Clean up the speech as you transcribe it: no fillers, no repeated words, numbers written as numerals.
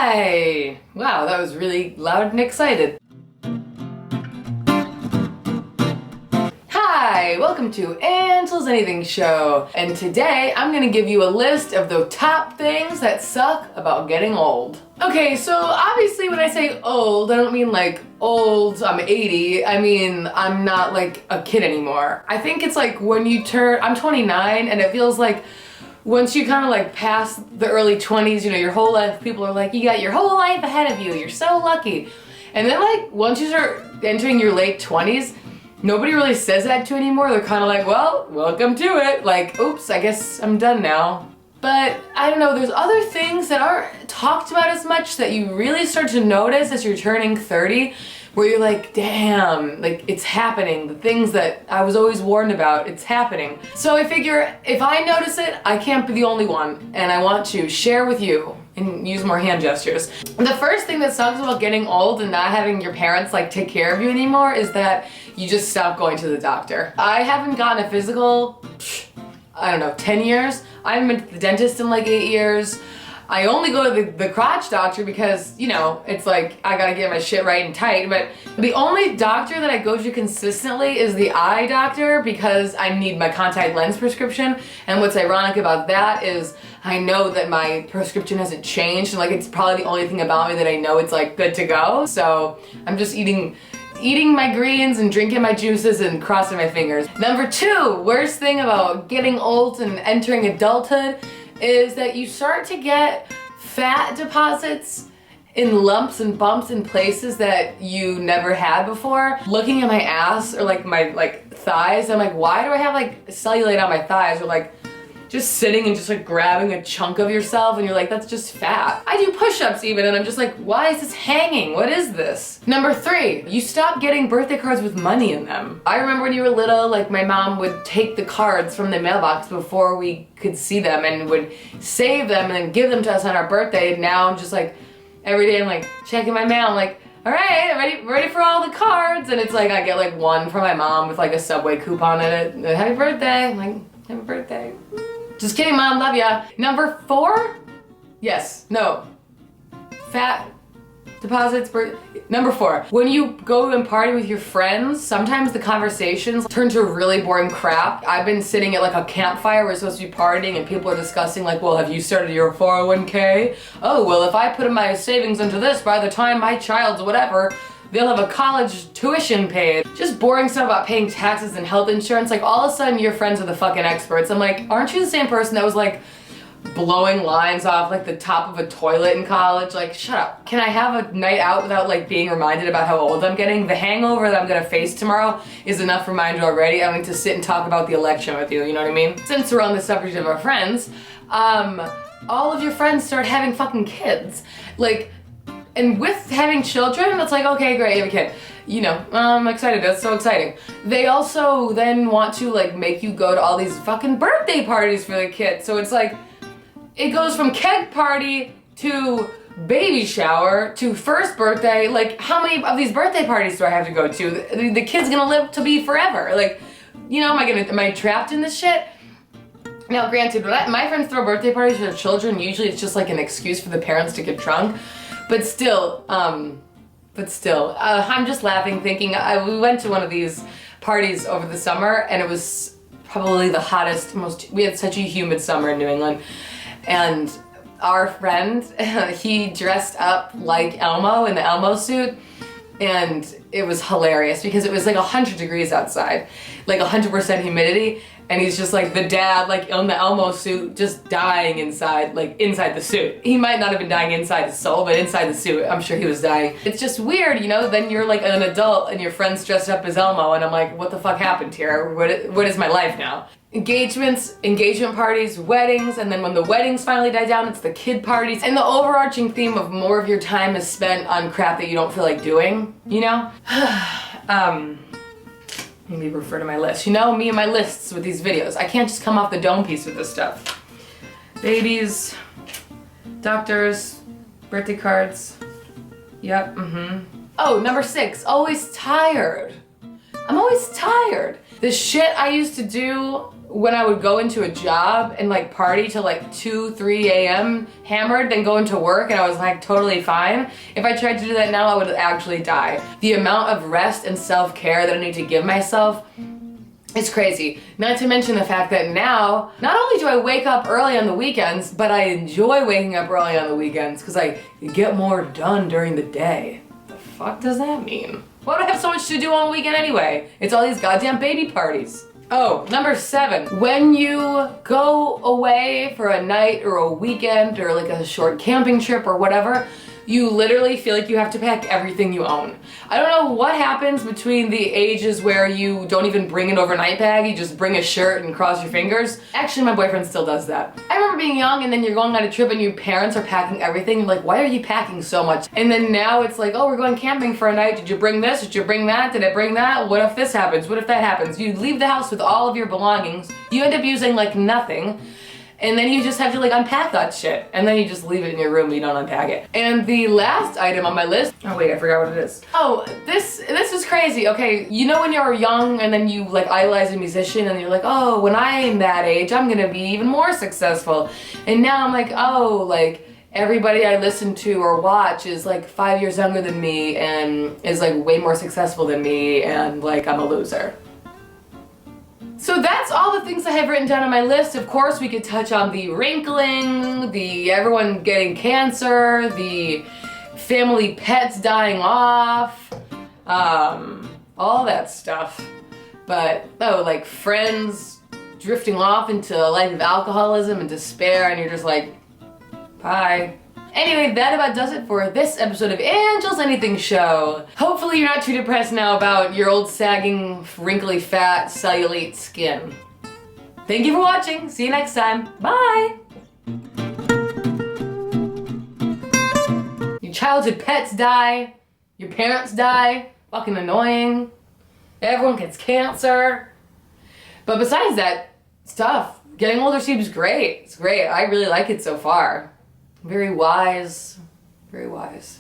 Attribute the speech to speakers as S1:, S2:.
S1: Hi! Wow, that was really loud and excited. Hi, welcome to Angel's Anything Show. And today I'm gonna give you a list of the top things that suck about getting old. Okay, so obviously when I say old, I don't mean like old, I'm 80. I mean, I'm not like a kid anymore. I think it's like when you turn, I'm 29 and it feels like once you kind of like pass the early 20s, you know, your whole life, people are like, you got your whole life ahead of you, you're so lucky. And then like, once you start entering your late 20s, nobody really says that to you anymore. They're kind of like, well, welcome to it. Like, oops, I guess I'm done now. But I don't know, there's other things that aren't talked about as much that you really start to notice as you're turning 30, where you're like, damn, like it's happening. The things that I was always warned about, it's happening. So I figure if I notice it, I can't be the only one, and I want to share with you and use more hand gestures. The first thing that sucks about getting old and not having your parents like take care of you anymore is that you just stop going to the doctor. I haven't gotten a physical, I don't know, 10 years. I haven't been to the dentist in like 8 years. I only go to the crotch doctor because, you know, it's like I gotta get my shit right and tight, but the only doctor that I go to consistently is the eye doctor because I need my contact lens prescription. And what's ironic about that is I know that my prescription hasn't changed, and like it's probably the only thing about me that I know it's like good to go. So I'm just eating my greens and drinking my juices and crossing my fingers. Number two, worst thing about getting old and entering adulthood is that you start to get fat deposits in lumps and bumps in places that you never had before. Looking at my ass or like my thighs, I'm like, why do I have like cellulite on my thighs? Or like just sitting and just like grabbing a chunk of yourself and you're like, that's just fat. I do push-ups even and I'm just like, why is this hanging? What is this? Number three, you stop getting birthday cards with money in them. I remember when you were little, like my mom would take the cards from the mailbox before we could see them and would save them and then give them to us on our birthday. Now I'm just like, every day I'm like checking my mail, I'm like, all right, ready for all the cards. And it's like, I get like one from my mom with like a Subway coupon in it. Happy birthday. I'm like, happy birthday. Just kidding, Mom, love ya. Number four? Yes, no. Fat deposits. Number four, when you go and party with your friends, sometimes the conversations turn to really boring crap. I've been sitting at like a campfire, we're supposed to be partying and people are discussing like, well, have you started your 401k? Oh, well, if I put in my savings into this, by the time my child's whatever, they'll have a college tuition paid. Just boring stuff about paying taxes and health insurance. Like all of a sudden your friends are the fucking experts. I'm like, aren't you the same person that was like blowing lines off like the top of a toilet in college? Like, shut up. Can I have a night out without like being reminded about how old I'm getting? The hangover that I'm gonna face tomorrow is enough reminder already. I don't need to sit and talk about the election with you know what I mean? Since we're on the subject of our friends, all of your friends start having fucking kids. Like, and with having children, it's like, okay, great, you have a kid. You know, I'm excited, that's so exciting. They also then want to like make you go to all these fucking birthday parties for the kid. So it's like, it goes from keg party to baby shower to first birthday. Like, how many of these birthday parties do I have to go to? The kid's gonna live to be forever. Like, you know, am I trapped in this shit? Now, granted, when my friends throw birthday parties for their children, usually it's just like an excuse for the parents to get drunk. But still, I'm just laughing thinking, we went to one of these parties over the summer and it was probably the hottest, we had such a humid summer in New England. And our friend, he dressed up like Elmo in the Elmo suit. And it was hilarious because it was like 100 degrees outside, like 100% humidity. And he's just like the dad, like in the Elmo suit, just dying inside, like inside the suit. He might not have been dying inside his soul, but inside the suit, I'm sure he was dying. It's just weird, you know, then you're like an adult and your friend's dressed up as Elmo and I'm like, what the fuck happened here? What is my life now? Engagements, engagement parties, weddings, and then when the weddings finally die down, it's the kid parties. And the overarching theme of more of your time is spent on crap that you don't feel like doing, you know? Let me refer to my list. You know me and my lists with these videos. I can't just come off the dome piece with this stuff. Babies, doctors, birthday cards. Yep, Oh, number six, always tired. I'm always tired. The shit I used to do when I would go into a job and like party till like 2, 3 a.m. hammered, then go into work and I was like totally fine. If I tried to do that now, I would actually die. The amount of rest and self-care that I need to give myself, it's crazy. Not to mention the fact that now, not only do I wake up early on the weekends, but I enjoy waking up early on the weekends because I get more done during the day. The fuck does that mean? Why do I have so much to do on the weekend anyway? It's all these goddamn baby parties. Oh, number 7. When you go away for a night or a weekend or like a short camping trip or whatever, you literally feel like you have to pack everything you own. I don't know what happens between the ages where you don't even bring an overnight bag, you just bring a shirt and cross your fingers. Actually, my boyfriend still does that. I remember being young and then you're going on a trip and your parents are packing everything. You're like, why are you packing so much? And then now it's like, oh, we're going camping for a night. Did you bring this? Did you bring that? Did I bring that? What if this happens? What if that happens? You leave the house with all of your belongings. You end up using like nothing. And then you just have to like unpack that shit. And then you just leave it in your room and you don't unpack it. And the last item on my list, oh wait, I forgot what it is. Oh, this is crazy. Okay, you know when you're young and then you like idolize a musician and you're like, oh, when I'm that age, I'm gonna be even more successful. And now I'm like, oh, like everybody I listen to or watch is like 5 years younger than me and is like way more successful than me and like I'm a loser. So that's all the things I have written down on my list. Of course, we could touch on the wrinkling, the everyone getting cancer, the family pets dying off, all that stuff. But, oh, like friends drifting off into a life of alcoholism and despair, and you're just like, bye. Anyway, that about does it for this episode of Angel's Anything Show. Hopefully you're not too depressed now about your old sagging, wrinkly, fat, cellulite skin. Thank you for watching. See you next time. Bye! Your childhood pets die. Your parents die. Fucking annoying. Everyone gets cancer. But besides that stuff, getting older seems great. It's great. I really like it so far. Very wise, very wise.